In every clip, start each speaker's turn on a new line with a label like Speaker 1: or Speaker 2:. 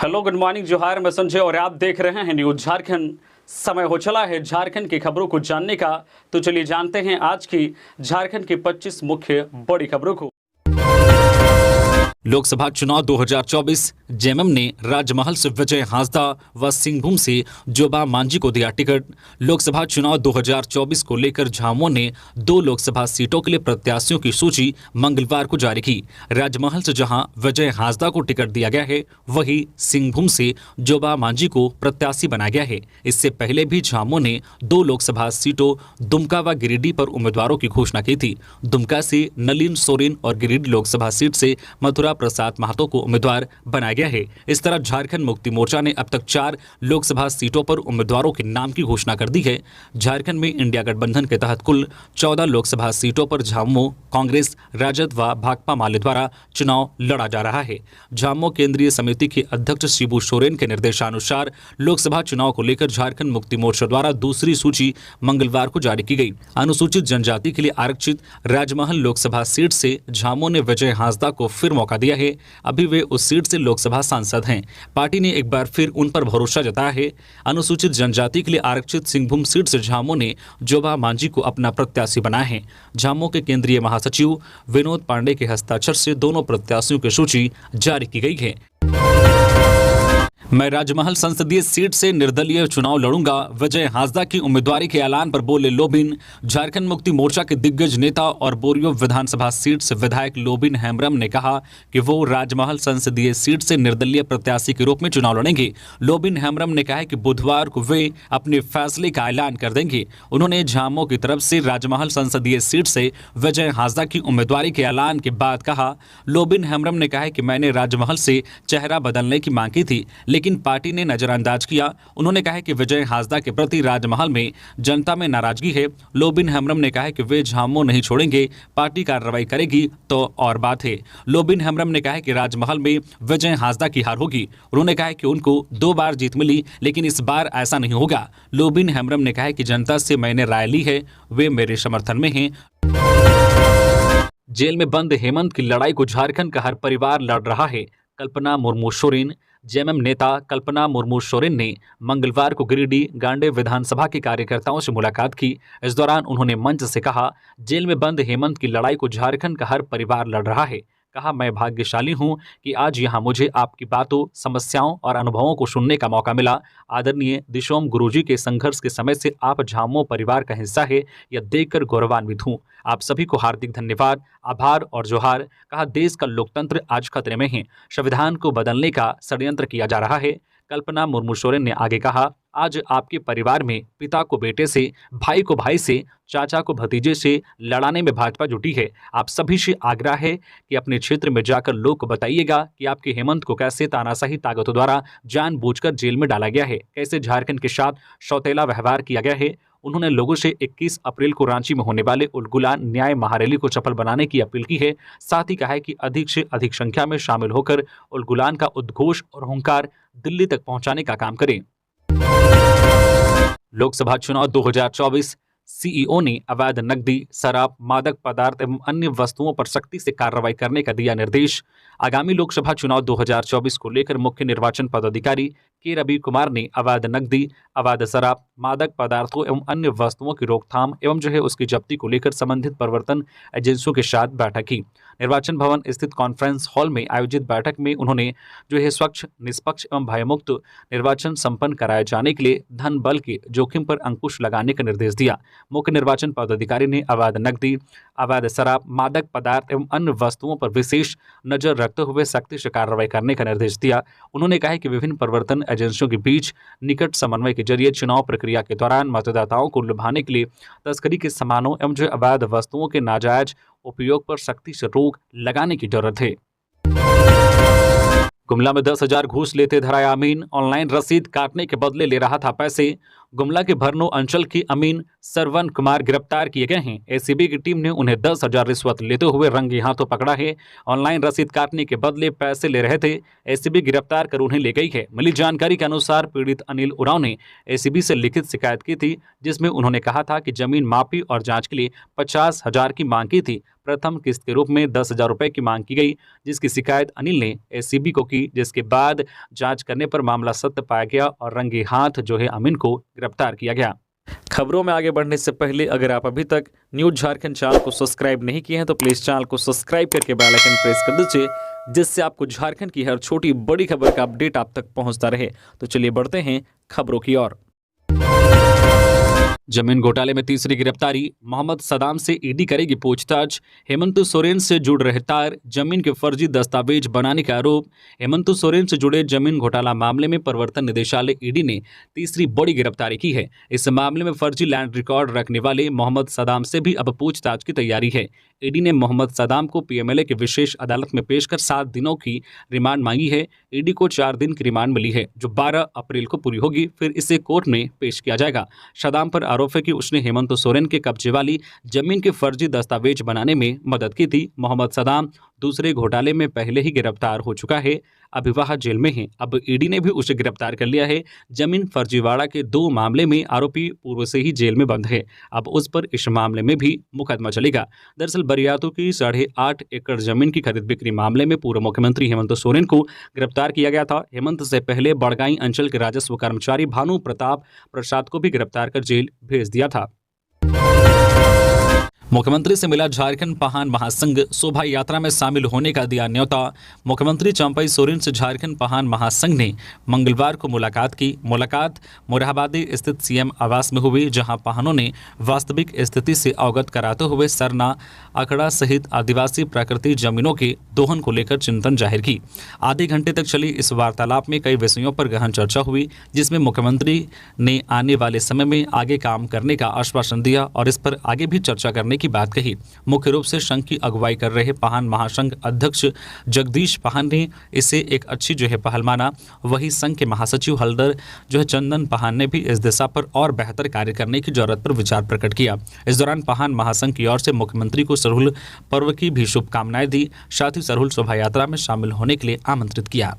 Speaker 1: Hello, good morning, जोहार। मैं संजय और आप देख रहे हैं न्यूज झारखंड। समय हो चला है झारखंड की खबरों को जानने का, तो चलिए जानते हैं आज की झारखंड की 25 मुख्य बड़ी खबरों को। लोकसभा चुनाव 2024, जेएमएम ने राजमहल से विजय हांसदा व सिंहभूम से जोबा मांझी को दिया टिकट। लोकसभा चुनाव 2024 को लेकर झामुमो ने 2 लोकसभा सीटों के लिए प्रत्याशियों की सूची मंगलवार को जारी की। राजमहल से जहां विजय हांसदा को टिकट दिया गया है, वहीं सिंहभूम से जोबा मांझी को प्रत्याशी बनाया गया है। इससे पहले भी झामुमो ने 2 लोकसभा सीटों दुमका व गिरिडीह पर उम्मीदवारों की घोषणा की थी। दुमका से नलिन सोरेन और गिरिडीह लोकसभा सीट से मथुरा प्रसाद महतो को उम्मीदवार बनाया गया है। इस तरह झारखंड मुक्ति मोर्चा ने अब तक 4 लोकसभा सीटों पर उम्मीदवारों के नाम की घोषणा कर दी है। झारखंड में इंडिया गठबंधन के तहत कुल 14 लोकसभा सीटों पर झामुमो, कांग्रेस, राजद व भाकपा माले द्वारा चुनाव लड़ा जा रहा है। झामुमो केंद्रीय समिति के अध्यक्ष शिबू सोरेन के निर्देशानुसार लोकसभा चुनाव को लेकर झारखंड मुक्ति मोर्चा द्वारा दूसरी सूची मंगलवार को जारी की गई। अनुसूचित जनजाति के लिए आरक्षित राजमहल लोकसभा सीट से झामुमो ने विजय हांसदा को फिर मौका दिया है। अभी वे उस सीट से लोकसभा सांसद हैं। पार्टी ने एक बार फिर उन पर भरोसा जताया है। अनुसूचित जनजाति के लिए आरक्षित सिंहभूम सीट से झामुमो ने जोबा मांझी को अपना प्रत्याशी बनाया है। झामुमो के केंद्रीय महासचिव विनोद पांडे के हस्ताक्षर से दोनों प्रत्याशियों की सूची जारी की गई है। मैं राजमहल संसदीय सीट से निर्दलीय चुनाव लड़ूंगा, विजय हांसदा की उम्मीदवारी के ऐलान पर बोले लोबिन। झारखंड मुक्ति मोर्चा के दिग्गज नेता और बोरियो विधानसभा सीट से विधायक लोबिन हेम्ब्रम ने कहा कि वो राजमहल संसदीय सीट से निर्दलीय प्रत्याशी के रूप में चुनाव लड़ेंगे। लोबिन हेम्ब्रम ने कहा है कि बुधवार को वे अपने फैसले का ऐलान कर देंगे। उन्होंने झामुमो की तरफ से राजमहल संसदीय सीट से विजय हांसदा की उम्मीदवारी के ऐलान के बाद कहा। लोबिन हेम्ब्रम ने कहा है कि मैंने राजमहल से चेहरा बदलने की मांग की थी, लेकिन पार्टी ने नजरअंदाज किया। उन्होंने कहा कि विजय हांसदा के प्रति राजमहल में जनता में नाराजगी है। लोबिन हेम्ब्रम ने कहा कि वे झामुमो नहीं छोड़ेंगे, पार्टी कार्रवाई करेगी तो और बात है। लोबिन हेम्ब्रम ने कहा कि राजमहल में विजय हांसदा की हार होगी। उन्होंने कहा कि उनको 2 बार जीत मिली, लेकिन इस बार ऐसा नहीं होगा। लोबिन हेम्ब्रम ने कहा कि जनता से मैंने राय ली है, वे मेरे समर्थन में हैं। जेल में बंद हेमंत की लड़ाई को झारखंड का हर परिवार लड़ रहा है। कल्पना मुर्मू सोरेन। जेएमएम नेता कल्पना मुर्मू सोरेन ने मंगलवार को गिरिडीह गांडे विधानसभा के कार्यकर्ताओं से मुलाकात की। इस दौरान उन्होंने मंच से कहा, जेल में बंद हेमंत की लड़ाई को झारखंड का हर परिवार लड़ रहा है। कहा, मैं भाग्यशाली हूं कि आज यहां मुझे आपकी बातों, समस्याओं और अनुभवों को सुनने का मौका मिला। आदरणीय दिशोम गुरुजी के संघर्ष के समय से आप झामुमो परिवार का हिस्सा है, यह देखकर गौरवान्वित हूं। आप सभी को हार्दिक धन्यवाद, आभार और जोहार। कहा, देश का लोकतंत्र आज खतरे में है। संविधान को बदलने का षड्यंत्र किया जा रहा है। कल्पना मुर्मू सोरेन ने आगे कहा, आज आपके परिवार में पिता को बेटे से, भाई को भाई से, चाचा को भतीजे से लड़ाने में भाजपा जुटी है। आप सभी से आग्रह है कि अपने क्षेत्र में जाकर लोग को बताइएगा कि आपके हेमंत को कैसे तानाशाही ताकतों द्वारा जानबूझकर जेल में डाला गया है, कैसे झारखंड के साथ सौतेला व्यवहार किया गया है। उन्होंने लोगों से 21 अप्रैल को रांची में होने वाले उलगुलान न्याय महारैली को सफल बनाने की अपील की है। साथ ही कहा है कि अधिक से अधिक संख्या में शामिल होकर उलगुलान का उद्घोष और हुंकार दिल्ली तक पहुंचाने का काम करें। लोकसभा चुनाव 2024, सीईओ ने अवैध नकदी, शराब, मादक पदार्थ एवं अन्य वस्तुओं पर सख्ती से कार्रवाई करने का दिया निर्देश। आगामी लोकसभा चुनाव 2024 को लेकर मुख्य निर्वाचन पदाधिकारी के रवि कुमार ने अवैध नकदी, अवैध शराब, मादक पदार्थों एवं अन्य वस्तुओं की रोकथाम एवं उसकी जब्ती को लेकर संबंधित प्रवर्तन एजेंसियों के साथ बैठक की। निर्वाचन भवन स्थित कॉन्फ्रेंस हॉल में आयोजित बैठक में उन्होंने स्वच्छ, निष्पक्ष एवं भयमुक्त निर्वाचन संपन्न कराए जाने के लिए धन बल के जोखिम पर अंकुश लगाने का निर्देश दिया। मुख्य निर्वाचन पदाधिकारी ने अवैध नकदी, अवैध शराब, मादक पदार्थ एवं अन्य वस्तुओं पर विशेष नजर रखते हुए सख्ती से कार्रवाई करने का निर्देश दिया। उन्होंने कहा कि विभिन्न प्रवर्तन एजेंसियों के बीच निकट समन्वय के जरिए चुनाव प्रक्रिया के दौरान मतदाताओं को लुभाने के लिए तस्करी के सामानों एवं अवैध वस्तुओं के नाजायज उपयोग पर सख्ती से रोक लगाने की जरूरत है। गुमला में 10,000 घूस लेते धरा अमीन। ऑनलाइन रसीद काटने के बदले ले रहा था पैसे। गुमला के भरनो अंचल के अमीन सरवन कुमार गिरफ्तार किए गए हैं। एसीबी की टीम ने उन्हें 10,000 रिश्वत लेते हुए रंगे हाथों पकड़ा है। ऑनलाइन रसीद काटने के बदले पैसे ले रहे थे। एसीबी गिरफ्तार कर उन्हें ले गई है। मिली जानकारी के अनुसार पीड़ित अनिल उरांव ने एसीबी से लिखित शिकायत की थी, जिसमें उन्होंने कहा था कि जमीन मापी और जांच के लिए 50,000 की मांग की थी। प्रथम किस्त के रूप में 10,000 रुपए की मांग की गई, जिसकी शिकायत अनिल ने एसीबी को की, जिसके बाद जांच करने पर मामला सत्य पाया गया और रंगे हाथ जो है अमीन को गिरफ्तार किया गया। खबरों में आगे बढ़ने से पहले अगर आप अभी तक न्यूज़ झारखंड चैनल को सब्सक्राइब नहीं किए हैं तो प्लीज़ चैनल को सब्सक्राइब करके बेल आइकन प्रेस कर दीजिए, जिससे आपको झारखंड की हर छोटी बड़ी खबर का अपडेट आप तक पहुंचता रहे। तो चलिए बढ़ते हैं खबरों की ओर। जमीन घोटाले में तीसरी गिरफ्तारी, मोहम्मद सदाम से ईडी करेगी पूछताछ। हेमंत सोरेन से जुड़ रहे तार, जमीन के फर्जी दस्तावेज बनाने का आरोप। हेमंत सोरेन से जुड़े जमीन घोटाला मामले में प्रवर्तन निदेशालय ईडी ने तीसरी बड़ी गिरफ्तारी की है। इस मामले में फर्जी लैंड रिकॉर्ड रखने वाले मोहम्मद सदाम से भी अब पूछताछ की तैयारी है। ईडी ने मोहम्मद सदाम को पीएमएलए की विशेष अदालत में पेश कर 7 दिनों की रिमांड मांगी है। ईडी को 4 दिन की रिमांड मिली है, जो 12 अप्रैल को पूरी होगी। फिर इसे कोर्ट में पेश किया जाएगा। सदाम पर आरोप है कि उसने हेमंत सोरेन के कब्जे वाली जमीन के फर्जी दस्तावेज बनाने में मदद की थी। मोहम्मद सदाम दूसरे घोटाले में पहले ही गिरफ्तार हो चुका है, अभी वह जेल में है। अब ईडी ने भी उसे गिरफ्तार कर लिया है। जमीन फर्जीवाड़ा के 2 मामले में आरोपी पूर्व से ही जेल में बंद है। अब उस पर इस मामले में भी मुकदमा चलेगा। दरअसल बरियातू की 8.5 एकड़ जमीन की खरीद बिक्री मामले में पूर्व मुख्यमंत्री हेमंत सोरेन को गिरफ्तार किया गया था। हेमंत से पहले बड़गाई अंचल के राजस्व कर्मचारी भानु प्रताप प्रसाद को भी गिरफ्तार कर जेल भेज दिया था। मुख्यमंत्री से मिला झारखंड पहान महासंघ, शोभा यात्रा में शामिल होने का दिया न्योता। मुख्यमंत्री चंपई सोरेन से झारखंड पहान महासंघ ने मंगलवार को मुलाकात की। मुलाकात मोरहाबादी स्थित सीएम आवास में हुई, जहां पहानों ने वास्तविक स्थिति से अवगत कराते हुए सरना, अखड़ा सहित आदिवासी प्राकृतिक जमीनों के दोहन को लेकर चिंतन जाहिर की। आधे घंटे तक चली इस वार्तालाप में कई विषयों पर गहन चर्चा हुई, जिसमें मुख्यमंत्री ने आने वाले समय में आगे काम करने का आश्वासन दिया और इस पर आगे भी चर्चा करने की बात कही। मुख्य रूप से संघ की अगुवाई कर रहे पहान महासंघ अध्यक्ष जगदीश पहान ने इसे एक अच्छी जो है पहल माना। वही संघ के महासचिव हल्दर जो है चंदन पहान ने भी इस दिशा पर और बेहतर कार्य करने की जरूरत पर विचार प्रकट किया। इस दौरान पहान महासंघ की ओर से मुख्यमंत्री को सरहुल पर्व की भी शुभकामनाएं दी। साथ ही सरहुल शोभा यात्रा में शामिल होने के लिए आमंत्रित किया।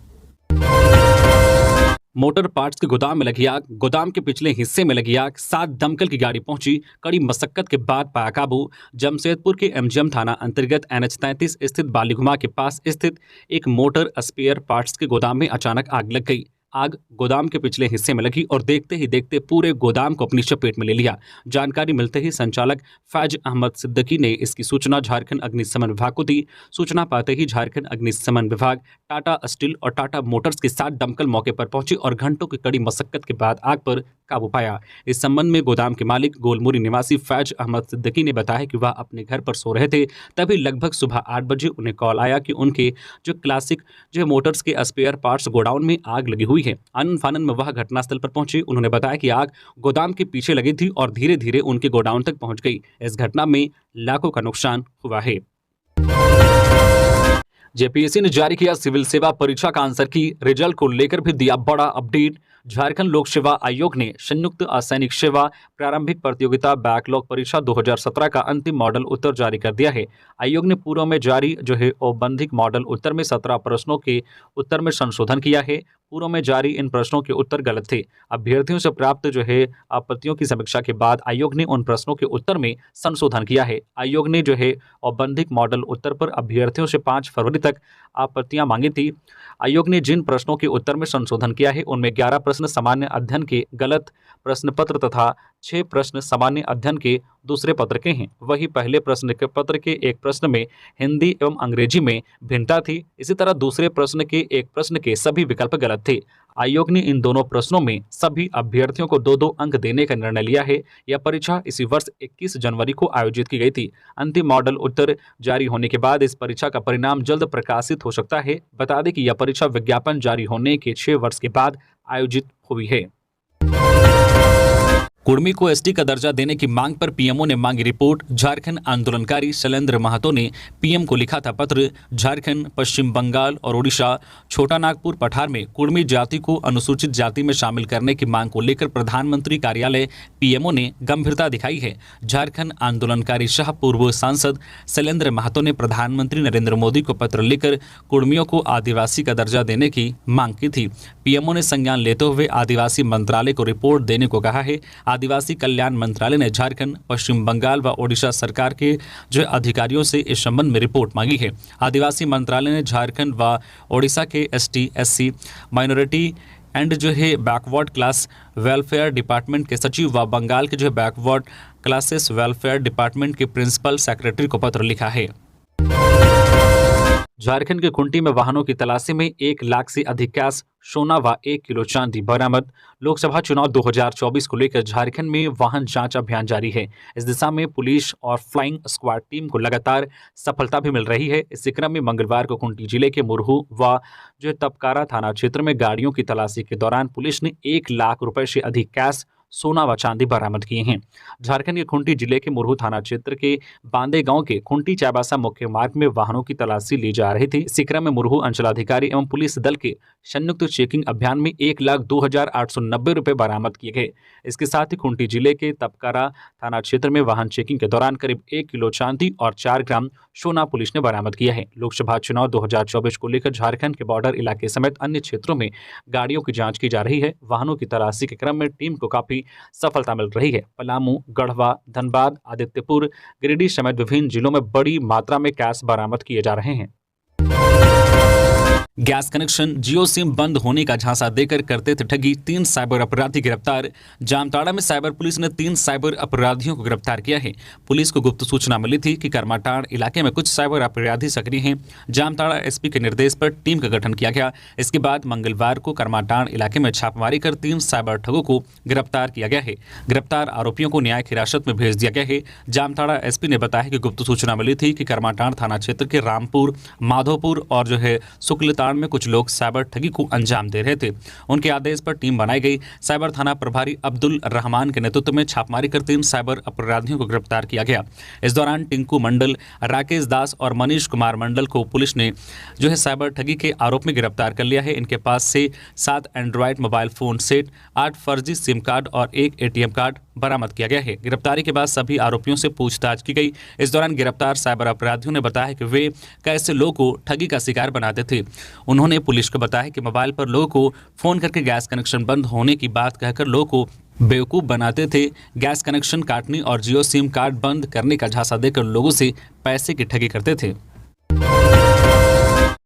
Speaker 1: मोटर पार्ट्स के गोदाम में लगी आग, गोदाम के पिछले हिस्से में लगी आग, 7 दमकल की गाड़ी पहुंची, कड़ी मशक्कत के बाद पाया काबू। जमशेदपुर के एमजीएम थाना अंतर्गत NH 33 स्थित बालीघुमा के पास स्थित एक मोटर स्पेयर पार्ट्स के गोदाम में अचानक आग लग गई। आग गोदाम के पिछले हिस्से में लगी और देखते ही देखते पूरे गोदाम को अपनी चपेट में ले लिया। जानकारी मिलते ही संचालक फैज अहमद सिद्दीकी ने इसकी सूचना झारखंड अग्निशमन विभाग को दी। सूचना पाते ही झारखंड अग्निशमन विभाग, टाटा स्टील और टाटा मोटर्स के 7 दमकल मौके पर पहुंचे और घंटों की कड़ी मशक्कत के बाद आग पर काबू पाया। इस संबंध में गोदाम के मालिक गोलमुरी निवासी फैज अहमद सिद्दीकी ने बताया कि वह अपने घर पर सो रहे थे। तभी लगभग सुबह 8 बजे उन्हें कॉल आया कि उनके जो क्लासिक जो मोटर्स के स्पेयर पार्ट्स गोडाउन में आग लगी हुई है। आनन फानन में वह घटनास्थल पर पहुंचे। उन्होंने बताया कि आग गोदाम के पीछे लगी थी और धीरे धीरे उनके गोडाउन तक पहुंच गई। इस घटना में लाखों का नुकसान हुआ है। जेपीएससी ने जारी किया सिविल सेवा परीक्षा का आंसर की, रिजल्ट को लेकर भी दिया बड़ा अपडेट। झारखंड लोक सेवा आयोग ने संयुक्त असैनिक सेवा प्रारंभिक प्रतियोगिता बैकलॉग परीक्षा 2017 का अंतिम मॉडल उत्तर जारी कर दिया है। आयोग ने पूर्व में जारी जो है औपबंधिक मॉडल उत्तर में 17 प्रश्नों के उत्तर में संशोधन किया है। पूर्व में जारी इन प्रश्नों के उत्तर गलत थे। अभ्यर्थियों से प्राप्त जो है आपत्तियों की समीक्षा के बाद आयोग ने उन प्रश्नों के उत्तर में संशोधन किया है। आयोग ने जो है औपबंधिक मॉडल उत्तर पर अभ्यर्थियों से 5 फरवरी तक आपत्तियां मांगी थी। आयोग ने जिन प्रश्नों के उत्तर में संशोधन किया है उनमें 11 प्रश्न सामान्य अध्ययन के गलत प्रश्न पत्र तथा 6 प्रश्न सामान्य अध्ययन के दूसरे पत्र के हैं। वही पहले प्रश्न के पत्र के एक प्रश्न में हिंदी एवं अंग्रेजी में भिन्नता थी। इसी तरह दूसरे प्रश्न के एक प्रश्न के सभी विकल्प गलत थे। आयोग ने इन दोनों प्रश्नों में सभी अभ्यर्थियों को 2-2 अंक देने का निर्णय लिया है। यह परीक्षा इसी वर्ष 21 जनवरी को आयोजित की गई थी। अंतिम मॉडल उत्तर जारी होने के बाद इस परीक्षा का परिणाम जल्द प्रकाशित हो सकता है। बता दें कि यह परीक्षा विज्ञापन जारी होने के 6 वर्ष के बाद आयोजित हुई है। कुर्मी को एसटी का दर्जा देने की मांग पर पीएमओ ने मांगी रिपोर्ट। झारखंड आंदोलनकारी शैलेंद्र महतो ने पीएम को लिखा था पत्र। झारखंड, पश्चिम बंगाल और ओडिशा छोटा नागपुर पठार में कुर्मी जाति को अनुसूचित जाति में शामिल करने की मांग को लेकर प्रधानमंत्री कार्यालय पीएमओ ने गंभीरता दिखाई है। झारखंड आंदोलनकारी शाह पूर्व सांसद शैलेंद्र महतो ने प्रधानमंत्री नरेंद्र मोदी को पत्र लिखकर कुर्मियों को आदिवासी का दर्जा देने की मांग की थी। पीएमओ ने संज्ञान लेते हुए आदिवासी मंत्रालय को रिपोर्ट देने को कहा है। आदिवासी कल्याण मंत्रालय ने झारखंड, पश्चिम बंगाल व ओडिशा सरकार के जो अधिकारियों से इस संबंध में रिपोर्ट मांगी है। आदिवासी मंत्रालय ने झारखंड व ओडिशा के एसटी, एससी, माइनॉरिटी एंड जो है बैकवर्ड क्लास वेलफेयर डिपार्टमेंट के सचिव व बंगाल के जो है बैकवर्ड क्लासेस वेलफेयर डिपार्टमेंट के प्रिंसिपल सेक्रेटरी को पत्र लिखा है। झारखंड के खूंटी में वाहनों की तलाशी में 1 लाख से अधिक कैश, सोना व 1 किलो चांदी बरामद। लोकसभा चुनाव 2024 को लेकर झारखंड में वाहन जांच अभियान जारी है। इस दिशा में पुलिस और फ्लाइंग स्क्वाड टीम को लगातार सफलता भी मिल रही है। इसी क्रम में मंगलवार को खूंटी जिले के मुरहू व जो है तपकारा थाना क्षेत्र में गाड़ियों की तलाशी के दौरान पुलिस ने 1 लाख रुपए से अधिक कैश, सोना व चांदी बरामद किए हैं। झारखंड के खूंटी जिले के मुरहू थाना क्षेत्र के बांदे गांव के खूंटी चाईबासा मुख्य मार्ग में वाहनों की तलाशी ली जा रही थी। इसी क्रम में मुरहू अंचलाधिकारी एवं पुलिस दल के संयुक्त चेकिंग अभियान में 1,02,890 रुपए बरामद किए गए। इसके साथ ही खूंटी जिले के तपकारा थाना क्षेत्र में वाहन चेकिंग के दौरान करीब 1 किलो चांदी और 4 ग्राम सोना पुलिस ने बरामद किया है। लोकसभा चुनाव 2024 को लेकर झारखंड के बॉर्डर इलाके समेत अन्य क्षेत्रों में गाड़ियों की जांच की जा रही है। वाहनों की तलाशी के क्रम में टीम को काफी सफलता मिल रही है। पलामू, गढ़वा, धनबाद, आदित्यपुर, गिरिडीह समेत विभिन्न जिलों में बड़ी मात्रा में कैश बरामद किए जा रहे हैं। गैस कनेक्शन, जियो सिम बंद होने का झांसा देकर करते थे ठगी, 3 साइबर अपराधी गिरफ्तार। जामताड़ा में साइबर पुलिस ने 3 साइबर अपराधियों को गिरफ्तार किया है। पुलिस को गुप्त सूचना मिली थी कि करमाटांड़ इलाके में कुछ साइबर अपराधी सक्रिय हैं। जामताड़ा एसपी के निर्देश पर टीम का गठन किया गया। इसके बाद मंगलवार को करमाटांड़ इलाके में छापेमारी कर 3 साइबर ठगों को गिरफ्तार किया गया है। गिरफ्तार आरोपियों को न्यायिक हिरासत में भेज दिया गया है। जामताड़ा एसपी ने बताया कि गुप्त सूचना मिली थी कि करमाटांड़ थाना क्षेत्र के रामपुर, माधोपुर और जो है शुक्लताड़ में कुछ लोग साइबर ठगी को अंजाम दे रहे थे। उनके आदेश पर टीम बनाई गई। साइबर थाना प्रभारी अब्दुल रहमान के नेतृत्व में छापेमारी कर 3 साइबर अपराधियों को गिरफ्तार किया गया। इस दौरान टिंकू मंडल, राकेश दास और मनीष कुमार मंडल को पुलिस ने जो है साइबर ठगी के आरोप में गिरफ्तार कर लिया है। इनके पास से 7 एंड्रॉयड मोबाइल फोन सेट, 8 फर्जी सिम कार्ड और 1 एटीएम कार्ड बरामद किया गया है। गिरफ्तारी के बाद सभी आरोपियों से पूछताछ की गई। इस दौरान गिरफ्तार साइबर अपराधियों ने बताया कि वे कैसे लोगों को ठगी का शिकार बनाते थे। उन्होंने पुलिस को बताया कि मोबाइल पर लोगों को फोन करके गैस कनेक्शन बंद होने की बात कहकर लोगों को बेवकूफ़ बनाते थे। गैस कनेक्शन काटने और जियो सिम कार्ड बंद करने का झांसा देकर लोगों से पैसे की ठगी करते थे।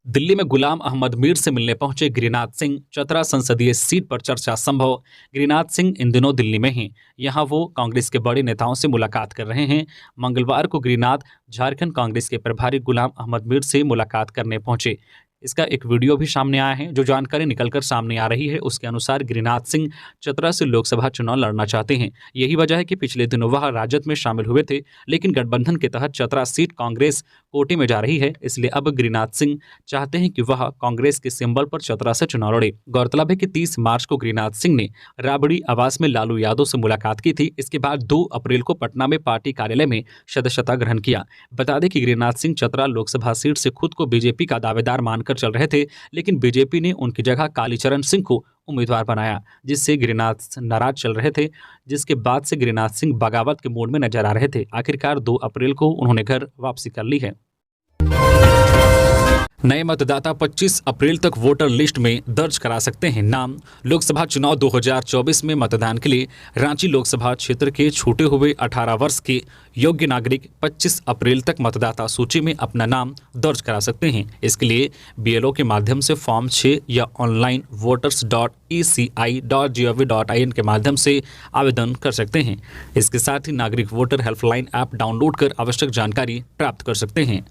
Speaker 1: दिल्ली में गुलाम अहमद मीर से मिलने पहुंचे गिरिनाथ सिंह। चतरा संसदीय सीट पर चर्चा संभव। गिरिनाथ सिंह इन दिनों दिल्ली में हैं। यहां वो कांग्रेस के बड़े नेताओं से मुलाकात कर रहे हैं। मंगलवार को गिरिनाथ झारखंड कांग्रेस के प्रभारी गुलाम अहमद मीर से मुलाकात करने पहुंचे। इसका एक वीडियो भी सामने आया है। जो जानकारी निकलकर सामने आ रही है उसके अनुसार गिरिनाथ सिंह चतरा से लोकसभा चुनाव लड़ना चाहते हैं। यही वजह है कि पिछले दिनों वह राजद में शामिल हुए थे, लेकिन गठबंधन के तहत चतरा सीट कांग्रेस कोटे में जा रही है। इसलिए अब गिरिनाथ सिंह चाहते हैं कि वह कांग्रेस के सिंबल पर चतरा से चुनाव लड़े। गौरतलब है कि 30 मार्च को गिरिनाथ सिंह ने राबड़ी आवास में लालू यादव से मुलाकात की थी। इसके बाद 2 अप्रैल को पटना में पार्टी कार्यालय में सदस्यता ग्रहण किया। बता दें कि गिरिनाथ सिंह चतरा लोकसभा सीट से खुद को बीजेपी का दावेदार मानकर चल रहे थे, लेकिन बीजेपी ने उनकी जगह कालीचरण सिंह को उम्मीदवार बनाया, जिससे गिरिनाथ नाराज चल रहे थे। जिसके बाद से गिरिनाथ सिंह बगावत के मूड में नजर आ रहे थे। आखिरकार 2 अप्रैल को उन्होंने घर वापसी कर ली है। नए मतदाता 25 अप्रैल तक वोटर लिस्ट में दर्ज करा सकते हैं नाम। लोकसभा चुनाव 2024 में मतदान के लिए रांची लोकसभा क्षेत्र के छूटे हुए 18 वर्ष के योग्य नागरिक 25 अप्रैल तक मतदाता सूची में अपना नाम दर्ज करा सकते हैं। इसके लिए बीएलओ के माध्यम से फॉर्म 6 या ऑनलाइन voters.eci.gov.in के माध्यम से आवेदन कर सकते हैं। इसके साथ ही नागरिक वोटर हेल्पलाइन ऐप डाउनलोड कर आवश्यक जानकारी प्राप्त कर सकते हैं।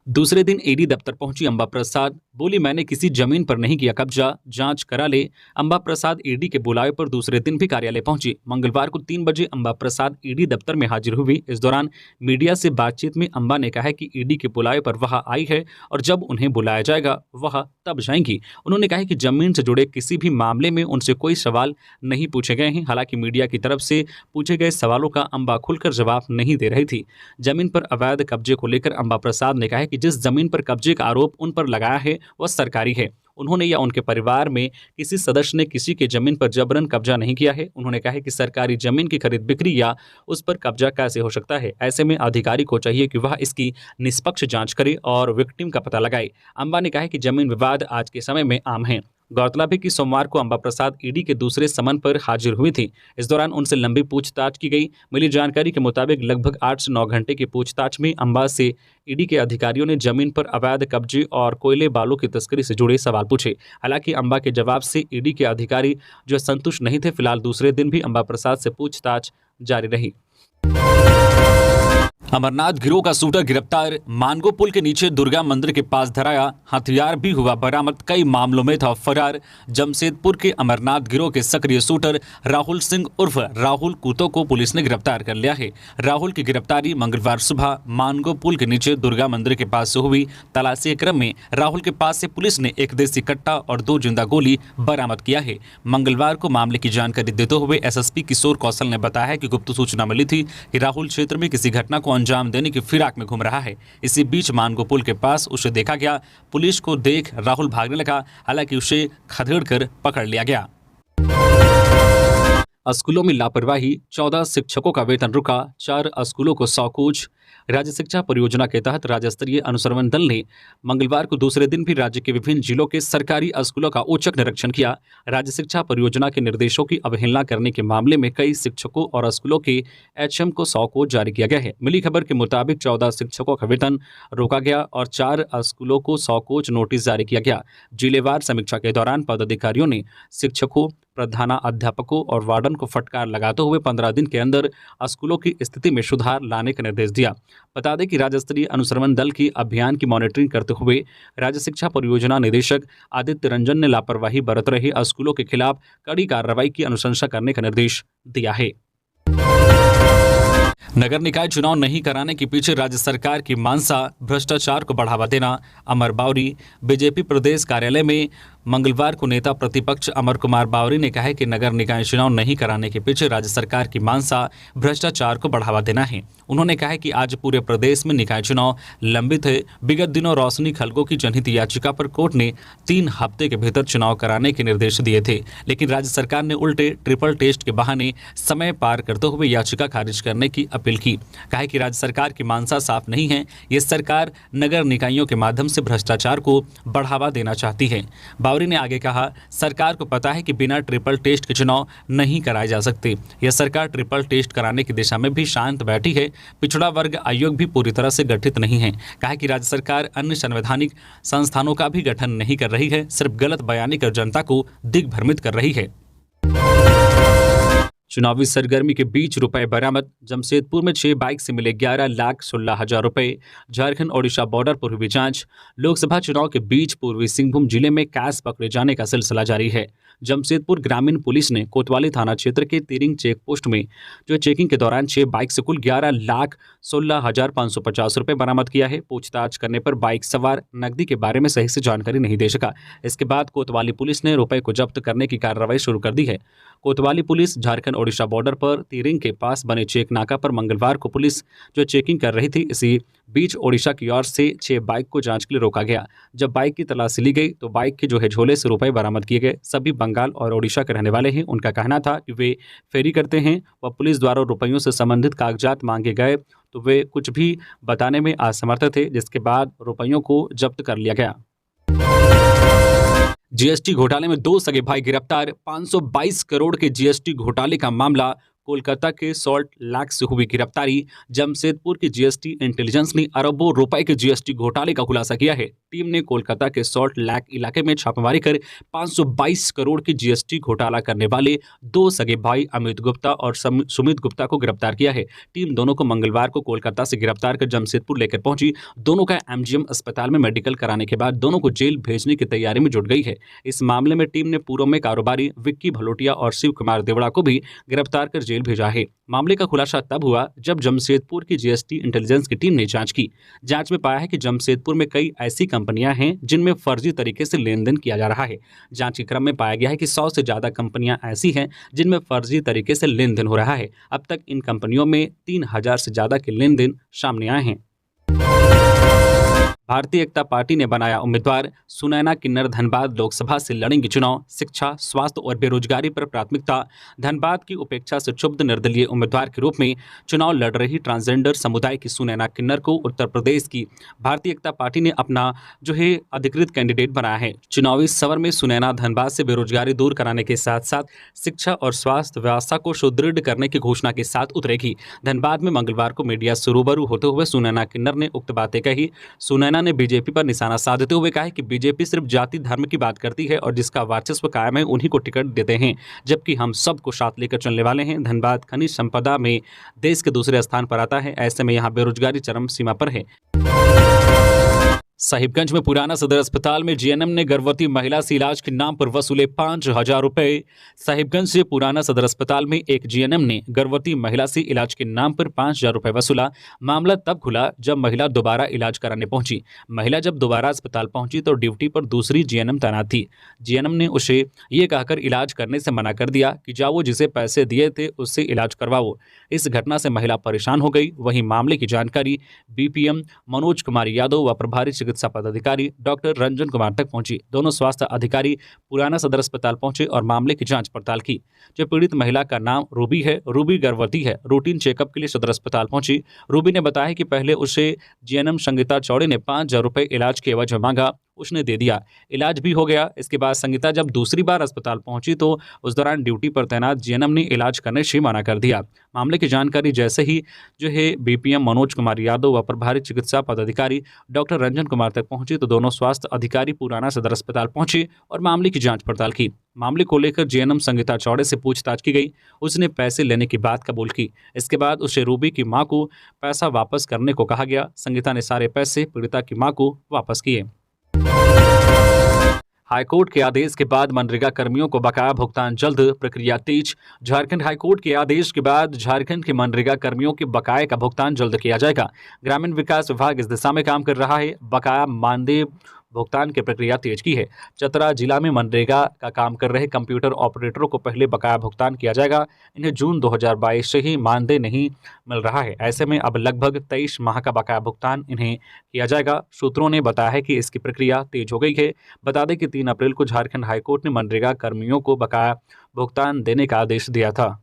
Speaker 1: दूसरे दिन ईडी दफ्तर पहुंची अंबा प्रसाद, बोली मैंने किसी जमीन पर नहीं किया कब्जा, जांच करा ले। अंबा प्रसाद ईडी के बुलावे पर दूसरे दिन भी कार्यालय पहुंची। मंगलवार को 3 बजे अंबा प्रसाद ईडी दफ्तर में हाजिर हुई। इस दौरान मीडिया से बातचीत में अंबा ने कहा कि ईडी के बुलावे पर वह आई है और जब उन्हें बुलाया जाएगा वह तब जाएंगी। उन्होंने कहा कि जमीन से जुड़े किसी भी मामले में उनसे कोई सवाल नहीं पूछे गए हैं। हालांकि मीडिया की तरफ से पूछे गए सवालों का अंबा खुलकर जवाब नहीं दे रही थी। जमीन पर अवैध कब्जे को लेकर अंबा प्रसाद ने कहा कि जिस जमीन पर कब्जे का आरोप उन पर लगाया है वह सरकारी है। उन्होंने या उनके परिवार में किसी सदस्य ने किसी के जमीन पर जबरन कब्जा नहीं किया है। उन्होंने कहा कि सरकारी जमीन की खरीद बिक्री या उस पर कब्जा कैसे हो सकता है। ऐसे में अधिकारी को चाहिए कि वह इसकी निष्पक्ष जांच करे और विक्टिम का पता लगाए। अंबा ने कहा कि जमीन विवाद आज के समय में आम है। गौरतलब है कि सोमवार को अंबा प्रसाद ईडी के दूसरे समन पर हाजिर हुई थी। इस दौरान उनसे लंबी पूछताछ की गई। मिली जानकारी के मुताबिक लगभग 8 से 9 घंटे की पूछताछ में अंबा से ईडी के अधिकारियों ने जमीन पर अवैध कब्जे और कोयले बालू की तस्करी से जुड़े सवाल पूछे। हालांकि अंबा के जवाब से ईडी के अधिकारी जो संतुष्ट नहीं थे। फिलहाल दूसरे दिन भी अंबा प्रसाद से पूछताछ जारी रही। अमरनाथ गिरोह का शूटर गिरफ्तार, मानगो पुल के नीचे दुर्गा मंदिर के पास धराया, हथियार भी हुआ बरामद, कई मामलों में था फरार। जमशेदपुर के अमरनाथ गिरोह के सक्रिय शूटर राहुल सिंह उर्फ राहुल कूतो को पुलिस ने गिरफ्तार कर लिया है। राहुल की गिरफ्तारी मंगलवार सुबह मानगो पुल के नीचे दुर्गा मंदिर के पास से हुई। तलाशी के क्रम में राहुल के पास से पुलिस ने एक देसी कट्टा और 2 जिंदा गोली बरामद किया है। मंगलवार को मामले की जानकारी देते हुए एसएसपी किशोर कौशल ने बताया कि गुप्त सूचना मिली थी कि राहुल क्षेत्र में किसी घटना को अंजाम देने की फिराक में घूम रहा है। इसी बीच मानगो पुल के पास उसे देखा गया। पुलिस को देख राहुल भागने लगा। हालांकि उसे खदेड़कर पकड़ लिया गया। स्कूलों में लापरवाही, 14 शिक्षकों का वेतन रुका, 4 स्कूलों को सौकूच। राज्य शिक्षा परियोजना के तहत राज्य स्तरीय अनुश्रवण दल ने मंगलवार को दूसरे दिन भी राज्य के विभिन्न जिलों के सरकारी स्कूलों का औचक निरीक्षण किया। राज्य शिक्षा परियोजना के निर्देशों की अवहेलना करने के मामले में कई शिक्षकों और स्कूलों के एचएम को सौकूच जारी किया गया है। मिली खबर के मुताबिक 14 शिक्षकों का वेतन रोका गया और 4 स्कूलों को सौकूच नोटिस जारी किया गया। जिलेवार समीक्षा के दौरान पदाधिकारियों ने शिक्षकों, प्रधानाध्यापकों और वार्डन को फटकार लगाते हुए 15 दिन के अंदर स्कूलों की स्थिति में सुधार लाने का निर्देश दिया। बता दें कि राज्य स्तरीय अनुश्रवण दल की अभियान की मॉनिटरिंग करते हुए राज्य शिक्षा परियोजना निदेशक आदित्य रंजन ने लापरवाही बरत रहे स्कूलों के खिलाफ कड़ी कार्रवाई की अनुशंसा करने का निर्देश दिया है। नगर निकाय चुनाव नहीं कराने के पीछे राज्य सरकार की मानसा, भ्रष्टाचार को बढ़ावा देना। अमर बावरी बीजेपी प्रदेश कार्यालय में मंगलवार को नेता प्रतिपक्ष अमर कुमार बावरी ने कहा है कि नगर निकाय चुनाव नहीं कराने के पीछे राज्य सरकार की मानसा भ्रष्टाचार को बढ़ावा देना है। उन्होंने कहा कि आज पूरे प्रदेश में निकाय चुनाव लंबित है। विगत दिनों रोशनी खलगो की जनहित याचिका पर कोर्ट ने 3 हफ्ते के भीतर चुनाव कराने के निर्देश दिए थे, लेकिन राज्य सरकार ने उल्टे ट्रिपल टेस्ट के बहाने समय पार करते हुए याचिका खारिज करने की अपील की। कहा कि राज्य सरकार की मानसा साफ नहीं है। ये सरकार नगर निकायों के माध्यम से भ्रष्टाचार को बढ़ावा देना चाहती है। बावरी ने आगे कहा, सरकार को पता है कि बिना ट्रिपल टेस्ट के चुनाव नहीं कराए जा सकते। यह सरकार ट्रिपल टेस्ट कराने की दिशा में भी शांत बैठी है। पिछड़ा वर्ग आयोग भी पूरी तरह से गठित नहीं है। कहा कि राज्य सरकार अन्य संवैधानिक संस्थानों का भी गठन नहीं कर रही है, सिर्फ गलत बयानी कर जनता को दिग्भ्रमित कर रही है। चुनावी सरगर्मी के बीच रुपए बरामद। जमशेदपुर में 6 बाइक से मिले 11,16,000 रुपए। झारखंड ओडिशा बॉर्डर पर हुई जांच। लोकसभा चुनाव के बीच पूर्वी सिंहभूम जिले में कैश पकड़े जाने का सिलसिला जारी है। जमशेदपुर ग्रामीण पुलिस ने कोतवाली थाना क्षेत्र के तिरिंग चेक पोस्ट में चेकिंग के दौरान 6 बाइक से कुल 11,16,550 रुपए बरामद किया है। पूछताछ करने पर बाइक सवार नकदी के बारे में सही से जानकारी नहीं दे सका। इसके बाद कोतवाली पुलिस ने रुपए को जब्त करने की कार्रवाई शुरू कर दी है। कोतवाली पुलिस झारखंड ओडिशा बॉर्डर पर तिरिंग के पास बने चेक नाका पर मंगलवार को पुलिस चेकिंग कर रही थी। इसी बीच ओडिशा की ओर से 6 बाइक को जांच के लिए रोका गया। जब बाइक की तलाशी ली गई तो बाइक के झोले से रुपए बरामद किए गए। सभी बंगाल और ओडिशा के रहने वाले हैं। उनका कहना था कि वे फेरी करते हैं व पुलिस द्वारा रुपयों से संबंधित कागजात मांगे गए तो वे कुछ भी बताने में असमर्थ थे, जिसके बाद रुपयों को जब्त कर लिया गया। जीएसटी घोटाले में 2 सगे भाई गिरफ्तार। 522 करोड़ के जीएसटी घोटाले का मामला कोलकाता के सॉल्ट लेक से हुई गिरफ्तारी। जमशेदपुर की जीएसटी इंटेलिजेंस ने अरबों रुपए के जीएसटी घोटाले का खुलासा किया है। टीम ने कोलकाता के सॉल्ट लेक इलाके में छापेमारी कर 522 करोड़ की जीएसटी घोटाला करने वाले दो सगे भाई अमित गुप्ता और सुमित गुप्ता को गिरफ्तार किया है। टीम दोनों को मंगलवार को कोलकाता से गिरफ्तार कर जमशेदपुर लेकर पहुंची। दोनों का एमजीएम अस्पताल में मेडिकल कराने के बाद दोनों को जेल भेजने की तैयारी में जुट गई है। इस मामले में टीम ने पूर्व में कारोबारी विक्की भलोटिया और शिव कुमार देवड़ा को भी गिरफ्तार कर जेल भेजा है। मामले का खुलासा तब हुआ जब जमशेदपुर की जीएसटी इंटेलिजेंस की टीम ने जांच की। जांच में पाया है कि जमशेदपुर में कई ऐसी कंपनियां हैं जिनमें फर्जी तरीके से लेन देन किया जा रहा है। जांच के क्रम में पाया गया है कि 100 से ज्यादा कंपनियां ऐसी हैं जिनमें फर्जी तरीके से लेन देन हो रहा है। अब तक इन कंपनियों में 3000 से ज्यादा के लेन देन सामने आए हैं। भारतीय एकता पार्टी ने बनाया उम्मीदवार। सुनैना किन्नर धनबाद लोकसभा से लड़ेंगी चुनाव। शिक्षा, स्वास्थ्य और बेरोजगारी पर प्राथमिकता। धनबाद की उपेक्षा से क्षुब्ध निर्दलीय उम्मीदवार के रूप में चुनाव लड़ रही ट्रांसजेंडर समुदाय की सुनैना किन्नर को उत्तर प्रदेश की भारतीय एकता पार्टी ने अपना अधिकृत कैंडिडेट बनाया है। चुनावी सवर में सुनैना धनबाद से बेरोजगारी दूर कराने के साथ साथ शिक्षा और स्वास्थ्य व्यवस्था को सुदृढ़ करने की घोषणा के साथ उतरेगी। धनबाद में मंगलवार को मीडिया से रूबरू होते हुए सुनैना किन्नर ने उक्त बातें कही। सुनैना ने बीजेपी पर निशाना साधते हुए कहा कि बीजेपी सिर्फ जाति धर्म की बात करती है और जिसका वर्चस्व कायम है उन्हीं को टिकट देते हैं, जबकि हम सबको साथ लेकर चलने वाले हैं। धनबाद खनिज संपदा में देश के दूसरे स्थान पर आता है। ऐसे में यहाँ बेरोजगारी चरम सीमा पर है। साहिबगंज में पुराना सदर अस्पताल में जीएनएम ने गर्भवती महिला से इलाज के नाम पर वसूले 5000 रुपए। साहिबगंज से पुराना सदर अस्पताल में एक जीएनएम ने गर्भवती महिला से इलाज के नाम पर 5000 रुपए वसूला। मामला तब खुला जब महिला दोबारा इलाज कराने पहुंची। महिला जब दोबारा अस्पताल पहुंची तो ड्यूटी पर दूसरी जीएनएम तैनात थी। जीएनएम ने उसे ये कहकर इलाज करने से मना कर दिया कि जाओ जिसे पैसे दिए थे उससे इलाज करवाओ। इस घटना से महिला परेशान हो गई। वहीं मामले की जानकारी बीपीएम मनोज कुमार यादव व प्रभारी चिकित्सा पदाधिकारी डॉक्टर रंजन कुमार तक पहुंची। दोनों स्वास्थ्य अधिकारी पुराना सदर अस्पताल पहुंचे और मामले की जांच पड़ताल की। जो पीड़ित महिला का नाम रूबी है, रूबी गर्भवती है, रूटीन चेकअप के लिए सदर अस्पताल पहुंची। रूबी ने बताया कि पहले उसे जीएनएम संगीता चौड़े ने 5000 रुपए इलाज के एवज में मांगा। उसने दे दिया, इलाज भी हो गया। इसके बाद संगीता जब दूसरी बार अस्पताल पहुंची तो उस दौरान ड्यूटी पर तैनात जीएनएम ने इलाज करने से मना कर दिया। मामले की जानकारी जैसे ही बीपीएम मनोज कुमार यादव व प्रभारी चिकित्सा पदाधिकारी डॉक्टर रंजन कुमार तक पहुंची तो दोनों स्वास्थ्य अधिकारी पुराना सदर अस्पताल पहुंचे और मामले की जांच पड़ताल की। मामले को लेकर जीएनएम संगीता चौड़े से पूछताछ की गई। उसने पैसे लेने की बात कबूल की। इसके बाद उसे रूबी की मां को पैसा वापस करने को कहा गया। संगीता ने सारे पैसे पीड़िता की मां को वापस किए। हाईकोर्ट के आदेश के बाद मनरेगा कर्मियों को बकाया भुगतान जल्द, प्रक्रिया तेज। झारखंड हाईकोर्ट के आदेश के बाद झारखंड के मनरेगा कर्मियों के बकाये का भुगतान जल्द किया जाएगा। ग्रामीण विकास विभाग इस दिशा में काम कर रहा है। बकाया मानदेय भुगतान की प्रक्रिया तेज की है। चतरा जिला में मनरेगा का काम कर रहे कंप्यूटर ऑपरेटरों को पहले बकाया भुगतान किया जाएगा। इन्हें जून 2022 से ही मानदेय नहीं मिल रहा है। ऐसे में अब लगभग 23 माह का बकाया भुगतान इन्हें किया जाएगा। सूत्रों ने बताया है कि इसकी प्रक्रिया तेज हो गई है। बता दें कि 3 अप्रैल को झारखंड हाईकोर्ट ने मनरेगा कर्मियों को बकाया भुगतान देने का आदेश दिया था।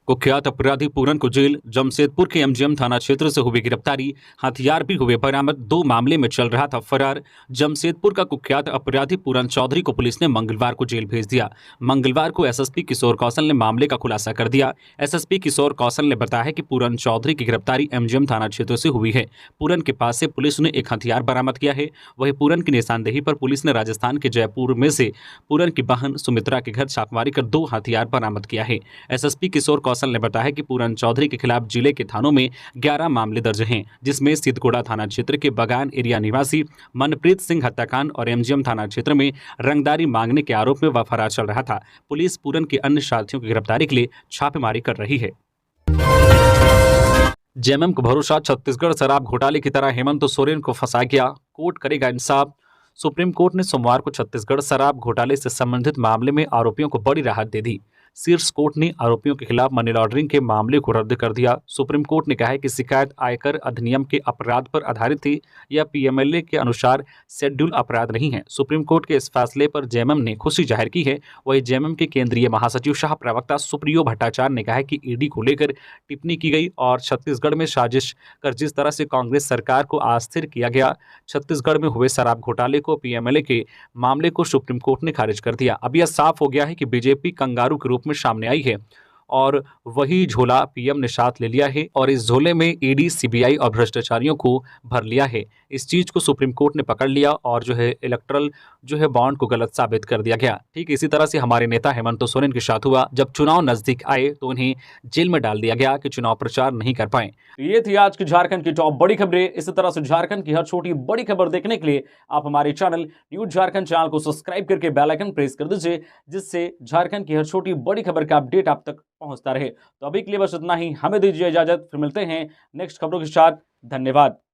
Speaker 1: कुख्यात अपराधी पूरन को जेल। जमशेदपुर के एमजीएम थाना क्षेत्र से हुई गिरफ्तारी, हथियार भी हुए बरामद। 2 मामले में चल रहा था फरार। जमशेदपुर का कुख्यात अपराधी पूरन चौधरी को पुलिस ने मंगलवार को जेल भेज दिया। मंगलवार को एसएसपी किशोर कौशल ने मामले का खुलासा कर दिया। एसएसपी किशोर कौशल ने बताया कि पूरन चौधरी की गिरफ्तारी एमजीएम थाना क्षेत्र से हुई है। पूरन के पास से पुलिस ने एक हथियार बरामद किया है। वहीं पूरन की निशानदेही पर पुलिस ने राजस्थान के जयपुर में से पूरन की बहन सुमित्रा के घर छापेमारी कर 2 हथियार बरामद किया है। एसएसपी किशोर कौशल ने बताया कि पूरन चौधरी के खिलाफ जिले के थानों में 11 मामले दर्ज हैं, जिसमें सिद्धगोड़ा थाना क्षेत्र के बगान एरिया निवासी मनप्रीत सिंह हत्याकांड और एमजीएम थाना क्षेत्र में रंगदारी मांगने के आरोप में वह फरार चल रहा था। पुलिस पूरन के अन्य साथियों की गिरफ्तारी के लिए छापेमारी कर रही है। जेएमएम को भरोसा, छत्तीसगढ़ शराब घोटाले की तरह हेमंत सोरेन को फंसा गया, कोर्ट करेगा इंसाफ। सुप्रीम कोर्ट ने सोमवार को छत्तीसगढ़ शराब घोटाले से संबंधित मामले में आरोपियों को बड़ी राहत दे दी। शीर्ष कोर्ट ने आरोपियों के खिलाफ मनी लॉन्ड्रिंग के मामले को रद्द कर दिया। सुप्रीम कोर्ट ने कहा है कि शिकायत आयकर अधिनियम के अपराध पर आधारित थी या पीएमएलए के अनुसार शेड्यूल अपराध नहीं है। सुप्रीम कोर्ट के इस फैसले पर जेएमएम ने खुशी जाहिर की है। वहीं जेएमएम के केंद्रीय महासचिव शाह प्रवक्ता सुप्रियो भट्टाचार्य ने कहा है कि ईडी को लेकर टिप्पणी की गई और छत्तीसगढ़ में साजिश कर जिस तरह से कांग्रेस सरकार को अस्थिर किया गया, छत्तीसगढ़ में हुए शराब घोटाले को, पीएमएलए के मामले को सुप्रीम कोर्ट ने खारिज कर दिया। अब यह साफ हो गया है कि बीजेपी कंगारू के रूप रूप में सामने आई है और वही झोला पीएम ने साथ ले लिया है और इस झोले में ईडी, सीबीआई और भ्रष्टाचारियों को भर लिया है। इस चीज को सुप्रीम कोर्ट ने पकड़ लिया और जो है इलेक्ट्रल जो है बॉन्ड को गलत साबित कर दिया गया। ठीक इसी तरह से हमारे नेता हेमंत सोरेन के साथ हुआ। जब चुनाव नजदीक आए तो उन्हें जेल में डाल दिया गया कि चुनाव प्रचार नहीं कर पाए।
Speaker 2: ये थी आज की झारखंड की टॉप बड़ी खबरें। इसी तरह से झारखंड की हर छोटी बड़ी खबर देखने के लिए आप हमारे चैनल न्यूज झारखंड चैनल को सब्सक्राइब करके बेल आइकन प्रेस कर दीजिए, जिससे झारखंड की हर छोटी बड़ी खबर का अपडेट आप तक पहुंचता रहे। तो अभी के लिए बस इतना ही, हमें दीजिए इजाजत, फिर मिलते हैं नेक्स्ट खबरों के साथ। धन्यवाद।